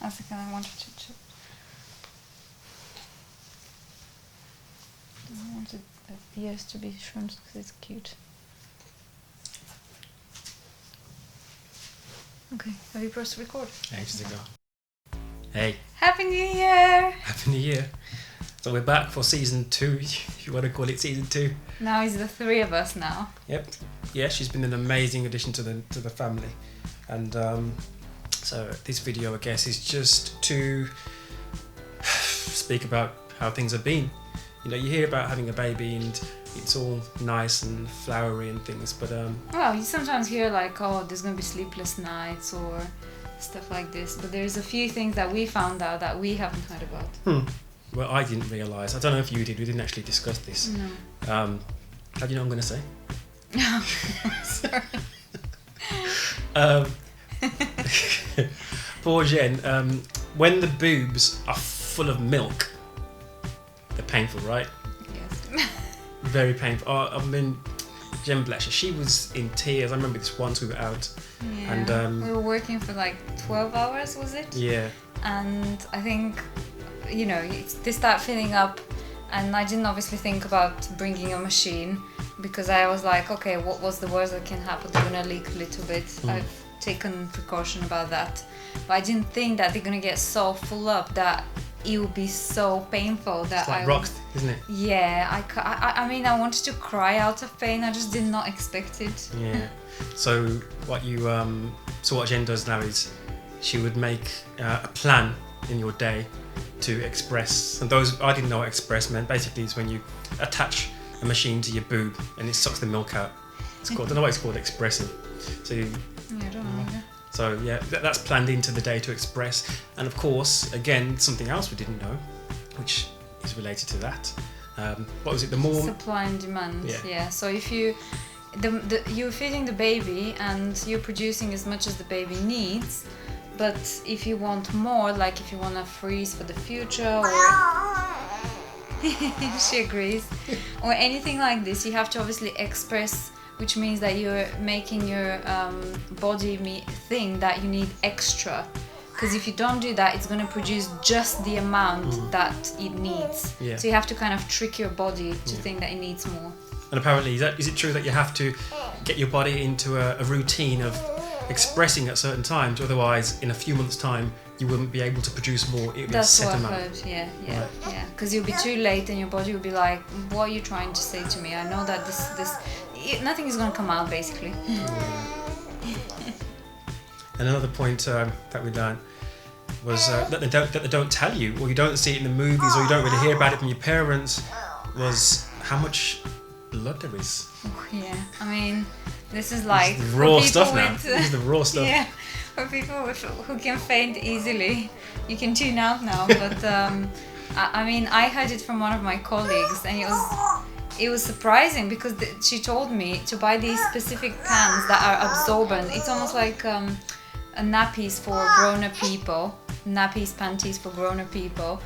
A second, I wanted to check. I wanted the ears to be shrunk because it's cute. Okay, have you pressed record? Ages ago. Hey, Happy New Year! Happy New Year. So we're back for season 2, if you want to call it season 2. Now it's the three of us now. Yep. Yeah, she's been an amazing addition to the family. And so this video, I guess, is just to speak about how things have been. You know, you hear about having a baby and it's all nice and flowery and things, but Well, you sometimes hear like, oh, there's gonna be sleepless nights or stuff like this, but there's a few things that we found out that we haven't heard about. Well, I didn't realise. I don't know if you did. We didn't actually discuss this. No. How do you know what I'm going to say? Sorry. Poor Jen. When the boobs are full of milk, they're painful, right? Yes. Very painful. I mean, Jen, bless her, she was in tears. I remember this once we were out. Yeah. And we were working for like 12 hours, was it? yeah. And I think, you know, they start filling up, and I didn't obviously think about bringing a machine because I was like, okay, what was the worst that can happen? They're gonna leak a little bit. I've taken precaution about that, but I didn't think that they're gonna get so full up that it would be so painful that It's like rocks, isn't it? Yeah, I mean, I wanted to cry out of pain. I just did not expect it. Yeah. So what Jen does now is she would make a plan in your day to express, and those, I didn't know what express meant. Basically, it's when you attach a machine to your boob and it sucks the milk out. It's called, I don't know why it's called expressing. So Yeah, I don't know either. so yeah, that's planned into the day to express. And of course, again, something else we didn't know, which is related to that. What was it? The more Supply and demand. Yeah. Yeah. So if you're feeding the baby and you're producing as much as the baby needs, but if you want more, like if you want to freeze for the future, or she agrees, or anything like this, you have to obviously express, which means that you're making your body think that you need extra. Because if you don't do that, it's going to produce just the amount that it needs. Yeah. So you have to kind of trick your body to think that it needs more. And apparently, is it true that you have to get your body into a routine of expressing at certain times? Otherwise, in a few months' time, you wouldn't be able to produce more. It would be a That's set what I amount. heard. Yeah. Right. Because you'll be too late, and your body will be like, "What are you trying to say to me? I know that nothing is going to come out, basically." Another point that we learned was that they don't tell you, or you don't see it in the movies, or you don't really hear about it from your parents, was how much blood there is. Yeah. I mean, this is like This is the raw for people stuff now. with, This is the raw stuff. Yeah, for people who can faint easily, you can tune out now. But I mean, I heard it from one of my colleagues, and it was surprising because she told me to buy these specific pants that are absorbent. It's almost like nappies for grown-up people, panties for grown-up people.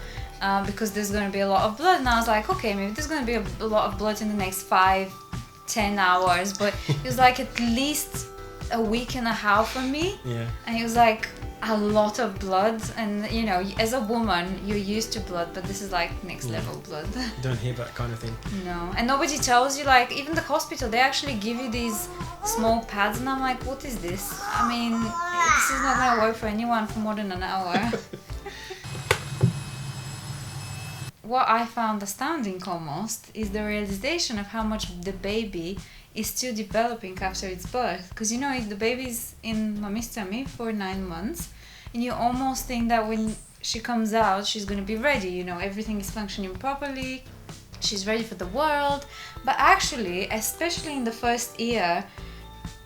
Because there's going to be a lot of blood, and I was like, okay, maybe there's going to be a lot of blood in the next 5-10 hours, but it was like at least a week and a half for me. Yeah. And it was like a lot of blood, and you know, as a woman you're used to blood, but this is like next level blood. You don't hear that kind of thing. No, and nobody tells you, like even the hospital, they actually give you these small pads, and I'm like, what is this? I mean, this is not going to work for anyone for more than an hour. What I found astounding almost is the realization of how much the baby is still developing after its birth. Because you know, if the baby's in mommy's tummy for 9 months, and you almost think that when she comes out, she's going to be ready, you know, everything is functioning properly, she's ready for the world. But actually, especially in the first year,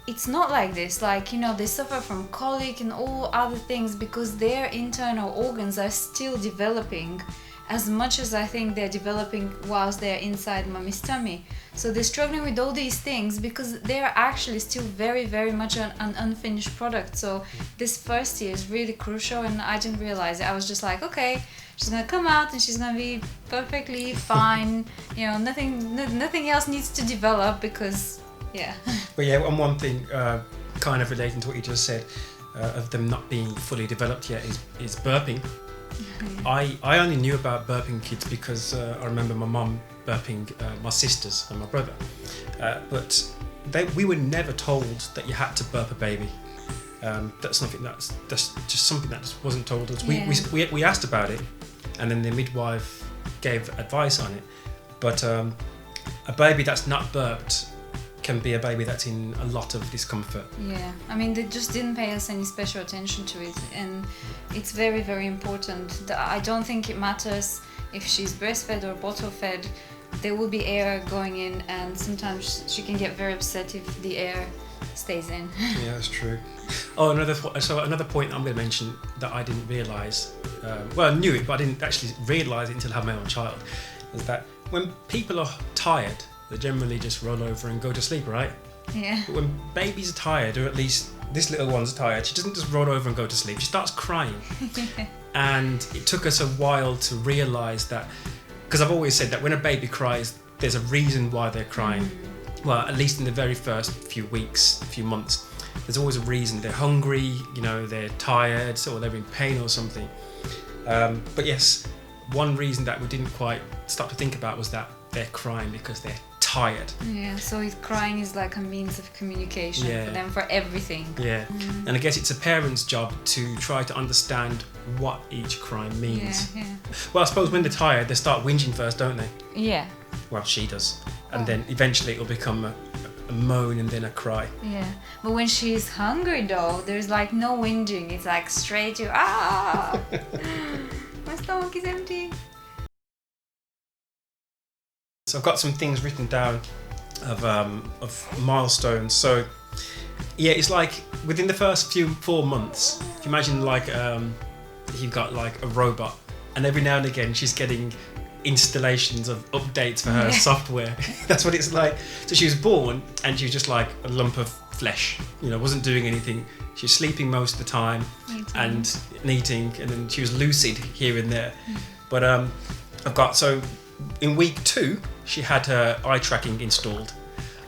it's not like this. Like, you know, they suffer from colic and all other things because their internal organs are still developing as much as I think they're developing whilst they're inside mommy's tummy. So they're struggling with all these things because they're actually still very, very much an unfinished product. So this first year is really crucial, and I didn't realize it. I was just like, okay, she's gonna come out and she's gonna be perfectly fine. You know, nothing else needs to develop because, yeah. But yeah, and one thing kind of relating to what you just said, of them not being fully developed yet is burping. I only knew about burping kids because I remember my mum burping my sisters and my brother, but we were never told that you had to burp a baby. That's just something that just wasn't told us. We asked about it, and then the midwife gave advice on it. But a baby that's not burped can be a baby that's in a lot of discomfort. Yeah, I mean, they just didn't pay us any special attention to it, and it's very, very important. I don't think it matters if she's breastfed or bottle fed. There will be air going in, and sometimes she can get very upset if the air stays in. Yeah, that's true. Oh, another point I'm going to mention that I didn't realise, well, I knew it, but I didn't actually realise it until I had my own child, is that when people are tired, they generally just roll over and go to sleep, right? Yeah. But when babies are tired, or at least this little one's tired, she doesn't just roll over and go to sleep, she starts crying. And it took us a while to realise that, because I've always said that when a baby cries, there's a reason why they're crying. Well, at least in the very first few weeks, few months, there's always a reason. They're hungry, they're tired, or they're in pain or something. But yes, one reason that we didn't quite start to think about was that they're crying because they're tired. Yeah, so crying is like a means of communication for them, for everything. Yeah, and I guess it's a parent's job to try to understand what each cry means. Yeah. Well, I suppose when they're tired, they start whinging first, don't they? Yeah. Well, she does. And then eventually it'll become a moan and then a cry. Yeah, but when she's hungry though, there's like no whinging. It's like straight to my stomach is empty. So I've got some things written down of milestones. So yeah, it's like within the first 4 months, if you imagine like you've got like a robot, and every now and again she's getting installations of updates for her software. That's what it's like. So she was born and she was just like a lump of flesh, wasn't doing anything. She was sleeping most of the time and eating, and then she was lucid here and there. But so in week 2 she had her eye tracking installed.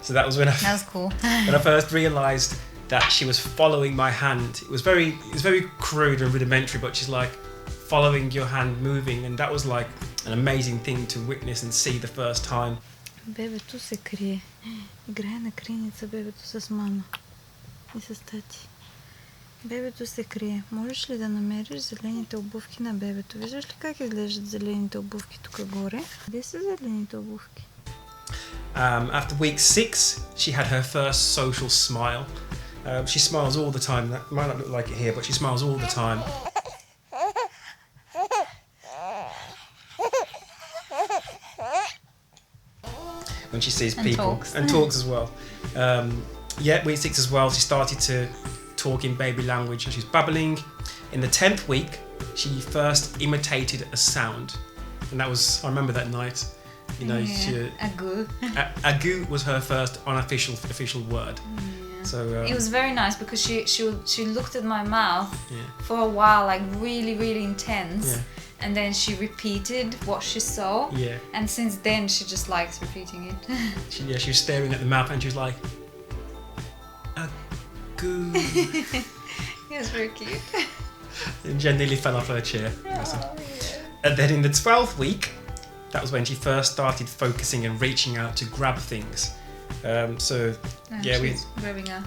So that was when That's cool. when I first realised that she was following my hand. It was very crude and rudimentary, but she's like following your hand moving, and that was like an amazing thing to witness and see the first time. Бебето се крие. Играе на криница бебето с мама и с тати. Бебето се крие. Можеш ли да намериш зелените обувки на бебето? Виждаш ли как изглеждат зелените обувки тук горе? Къде са зелените обувки? After week 6, she had her first social smile. She smiles all the time. That might not look like it here, but she smiles all the time. When she sees people and talks as well. Week 6 as well, she started to talk in baby language. She's babbling. In the 10th week, she first imitated a sound, and that was, I remember that night. Agu. Agu was her first official word. So it was very nice because she looked at my mouth for a while, like really, really intense. And then she repeated what she saw. Yeah. And since then, she just likes repeating it. She was staring at the mouth and she was like, "Agu." It was very cute. And Jen nearly fell off her chair. And then in the 12th week, that was when she first started focusing and reaching out to grab things. She's grabbing her.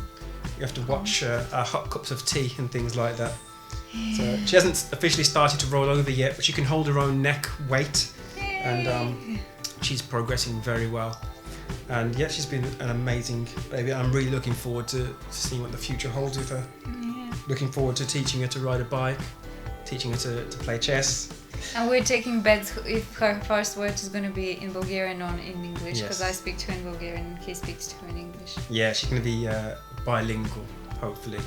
You have to watch our hot cups of tea and things like that. So she hasn't officially started to roll over yet, but she can hold her own neck weight, and she's progressing very well. And she's been an amazing baby. I'm really looking forward to seeing what the future holds with her. Looking forward to teaching her to ride a bike, teaching her to play chess. And we're taking bets if her first word is going to be in Bulgarian or in English, because I speak to her in Bulgarian and he speaks to her in English. Yeah, she's going to be bilingual, hopefully.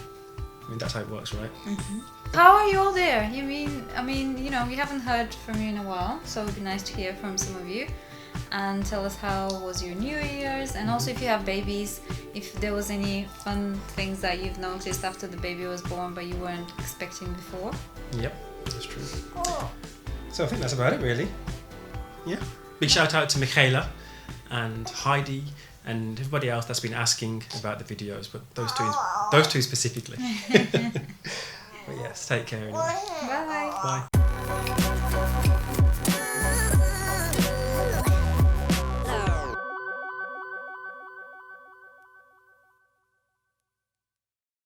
I mean, that's how it works, right? Mm-hmm. How are you all there? We haven't heard from you in a while, so it would be nice to hear from some of you. And tell us how was your New Year's, and also if you have babies, if there was any fun things that you've noticed after the baby was born but you weren't expecting before. Yep, that's true. So I think that's about it, really. Yeah. Big shout out to Michaela and Heidi and everybody else that's been asking about the videos, but those two specifically. But yes, take care anyway. Bye. Bye.